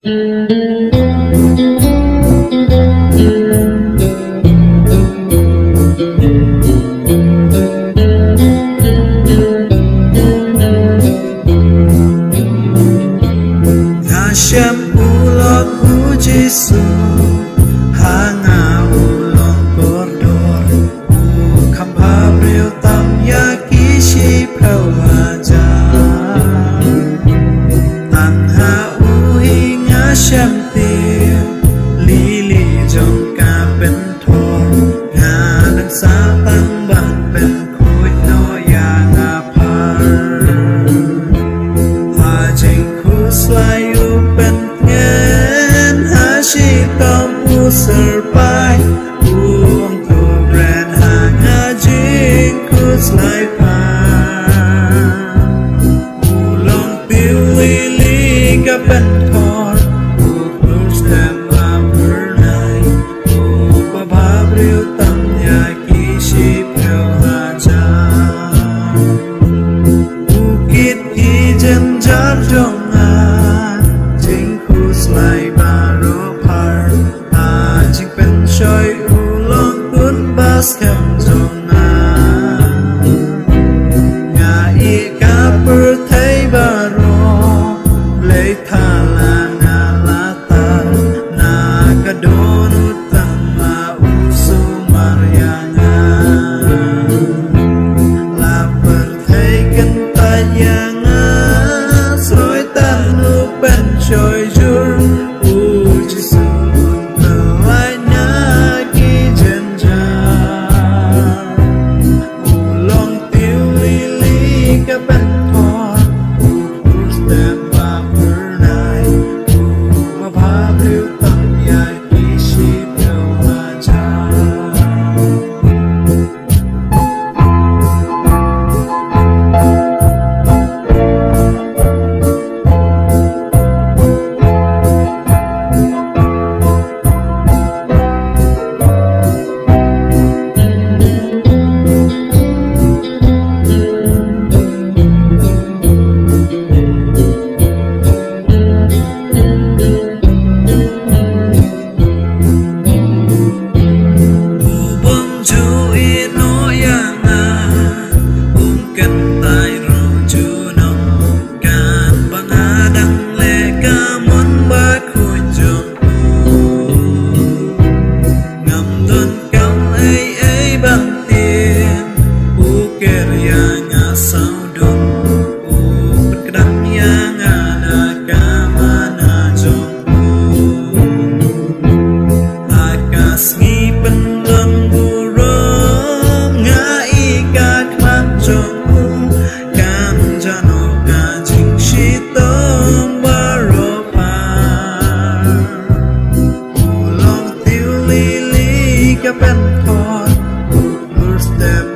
Hashem ulok Jesu hanga ulok kordor khampa breu tam ya kishi prawaja tanha uhi Hashem tir lili jong ka pen thor nga dan sa tang ban pen khoi no ya nga par ha jing khu slai serpai uang tu brand hanga jing kuslai pa ulong pilih kapan thor ulus tema bernai bababrio tamnya kishi haja bukit ijen jardongan jing kuslai baru Choi ulong pun bas kem jonga nga ika perthai baro lei thala nga latar na kadon utama usu maryanga la perthai kentayanga soi tanu pen choi jur Jesu Pen thor, step